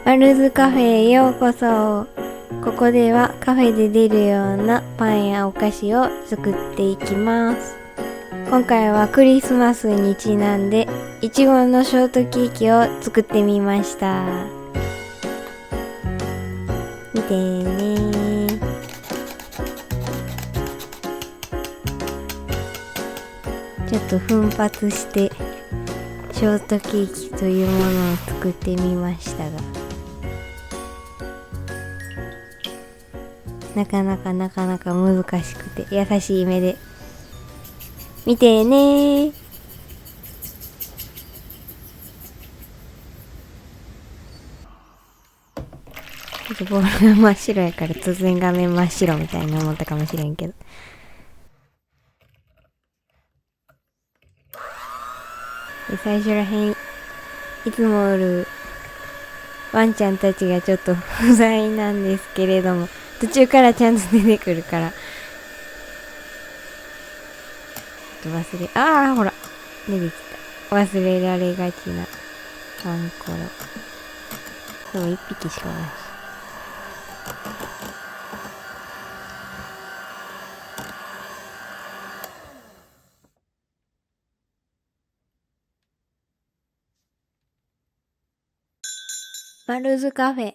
マルズカフェへようこそ。ここではカフェで出るようなパンやお菓子を作っていきます。今回はクリスマスにちなんでいちごのショートケーキを作ってみました。見てね。ちょっと奮発してショートケーキというものを作ってみましたが、なかなか難しくて、優しい目で見てね。ちょっとボールが真っ白やから突然画面真っ白みたいに思ったかもしれんけど、で最初らへんいつもおるワンちゃんたちがちょっと不在なんですけれども、途中からちゃんと出てくるからちょっとほら出てきた。忘れられがちなワンコロ。でも一匹しかないし。マルズカフェ。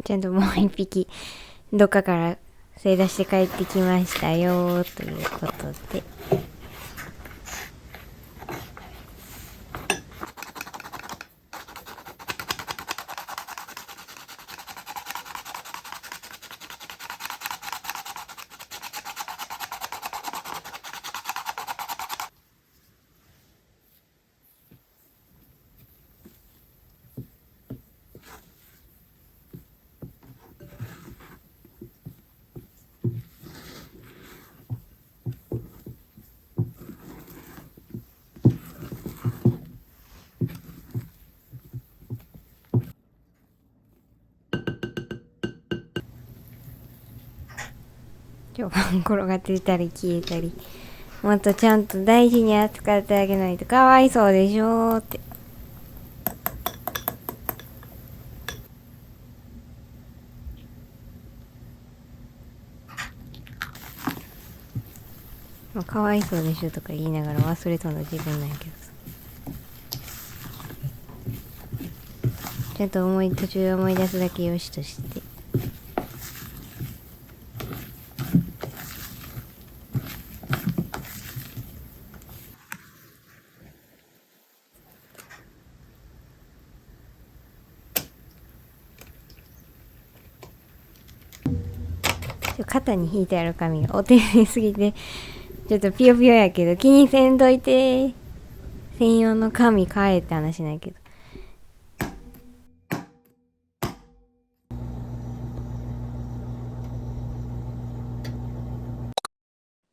ちゃんともう一匹どっかから精出して帰ってきましたよということで、今日転がってたり消えたり、もっとちゃんと大事に扱ってあげないとかわいそうでしょって。まあ、かわいそうでしょとか言いながら忘れそうな自分なんやけどさ、ちゃんと途中で思い出すだけよしとして、肩に引いてある紙がお手入れすぎてちょっとピヨピヨやけど気にせんといて。専用の紙買えって話なんやけど、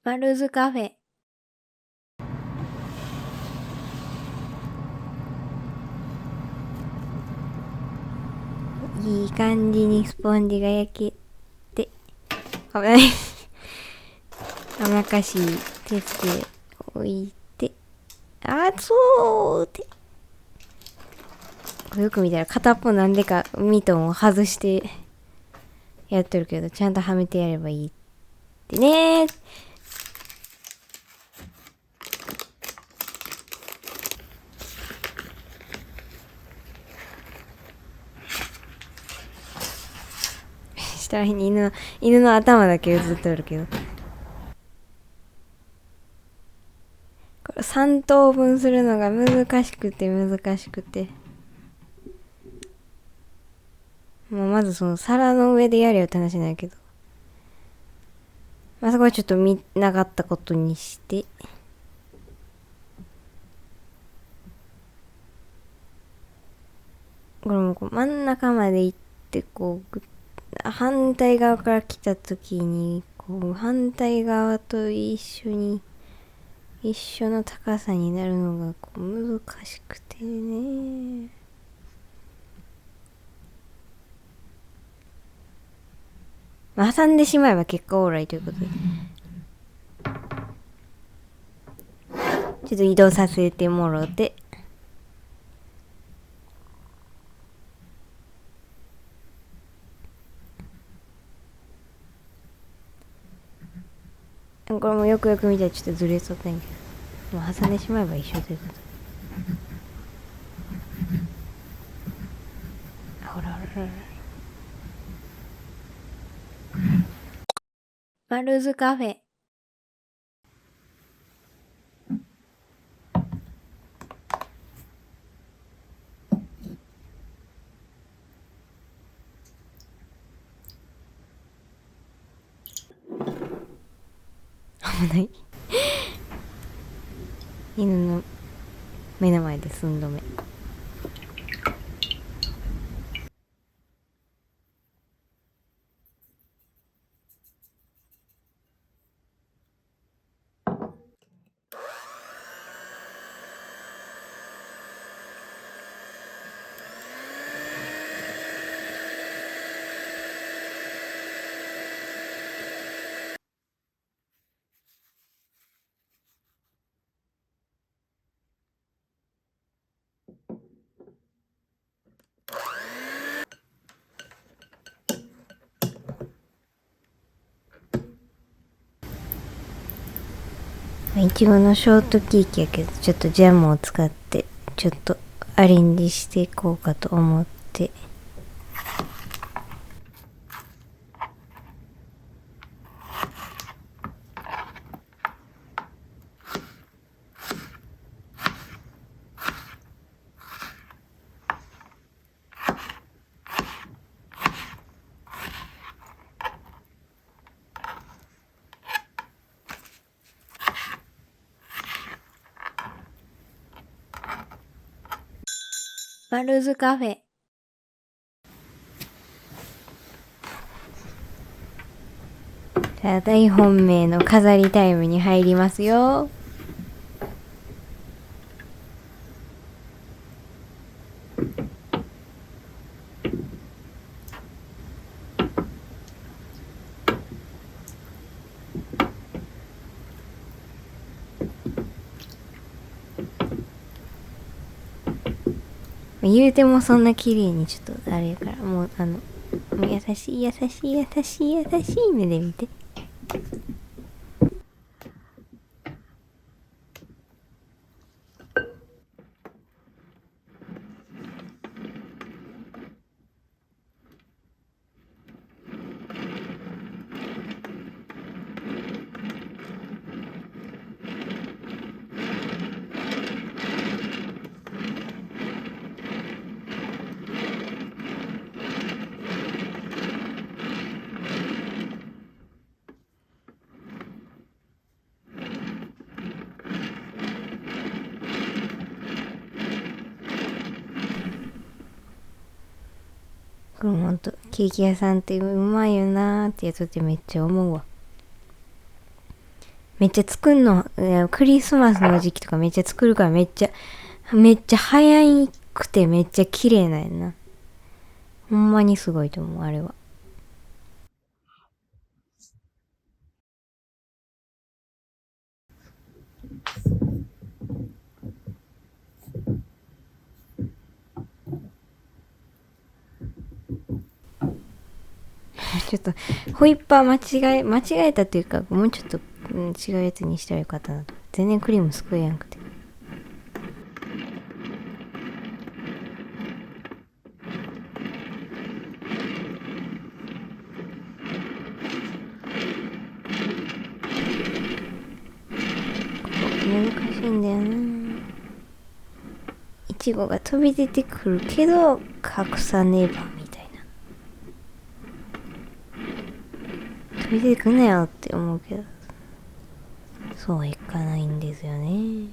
マルズカフェ。いい感じにスポンジが焼けて、危ない甘かしい手つけ置いて、そうって、よく見たら片っぽなんでかミトンを外してやっとるけど、ちゃんとはめてやればいいってね。下に犬の頭だけ映っとるけど、これ3等分するのが難しくてもうまずその皿の上でやれよって話なんやけど、そこはちょっと見なかったことにして、これもこう真ん中まで行って反対側から来た時に反対側と一緒の高さになるのが難しくてね。挟んでしまえば結果オーライということで、ちょっと移動させてもろて、これもよくよく見たらちょっとずれそうだんけど、もう挟んでしまえば一緒ということ。ほらほらほら。マルズカフェ。危ない。犬の目の前で寸止め。いちごのショートケーキやけど、ちょっとジャムを使ってちょっとアレンジしていこうかと思って。マルズカフェ。じゃあ大本命の飾りタイムに入りますよ。言うてもそんな綺麗にちょっとあれやから、もうもう優しい優しい優しい優しい目で見て。これほんとケーキ屋さんってうまいよなーってやつってめっちゃ思うわ。めっちゃ作んの、クリスマスの時期とかめっちゃ作るからめっちゃ早くてめっちゃ綺麗なんやな。ほんまにすごいと思う、あれは。ちょっと、ホイッパー間違えたというか、もうちょっと、違うやつにしたらよかったなと。全然クリームすくえやんくて。難しいんだよな。いちごが飛び出てくるけど、隠さねばみたいな。飛び出てくんなよって思うけど、そうはいかないんですよね。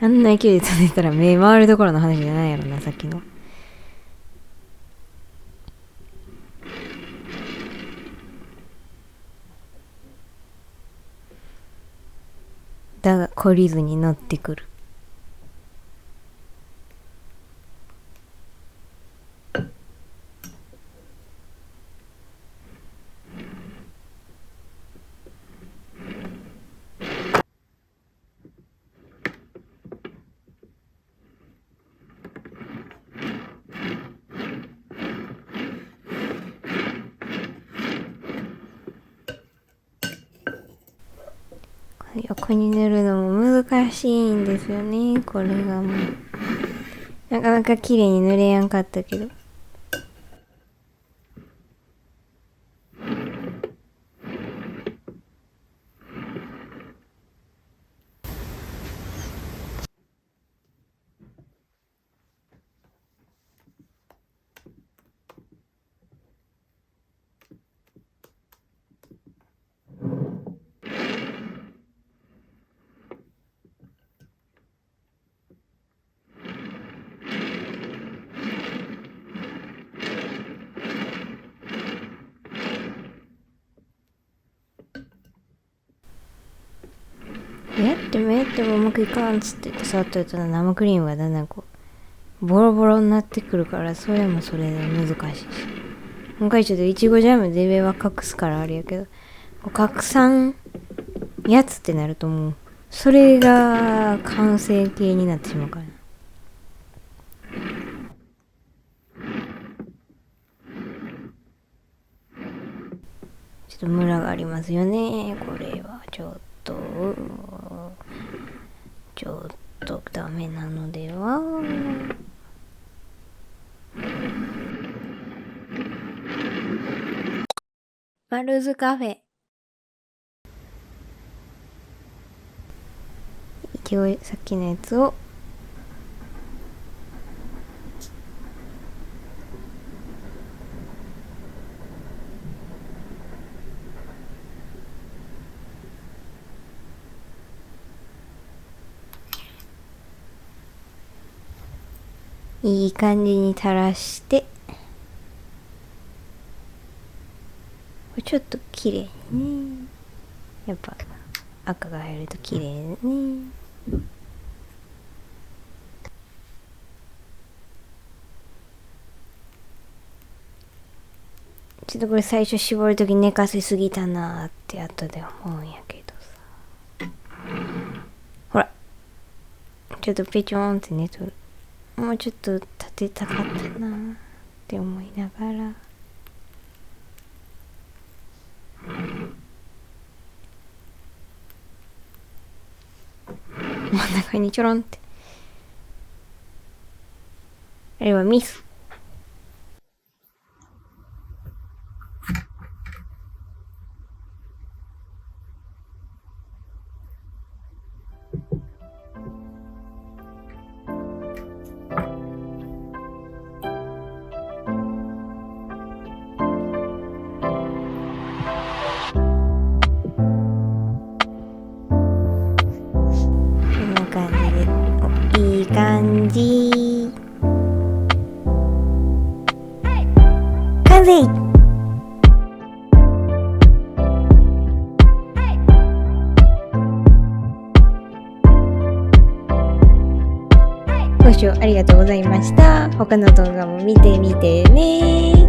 あんな勢いで飛んでたら目回るどころの話じゃないやろな、さっきの。だが懲りずに乗ってくる。横に塗るのも難しいんですよね。これがもうなかなか綺麗に塗れやんかったけど。やってもうまくいかんっつってて触っとると生クリームがだんだんこうボロボロになってくるから、それもそれで難しいし、今回ちょっといちごジャムで上は隠すからあれやけど、拡散やつってなるともうそれが完成形になってしまうからな。ちょっとムラがありますよね。これはちょっとダメなのでは。マルズカフェ。一応さっきのやつをいい感じに垂らして、これちょっと綺麗にね。やっぱ赤が入ると綺麗ね。ちょっとこれ最初絞るとき寝かせすぎたなーって後で思うんやけどさ。ほら。ちょっとペチョーンって寝とる。もうちょっと立てたかったなーって思いながら。真ん中にちょろんって。あれはミス。いい感じ。完成。ご視聴ありがとうございました。他の動画も見てみてね。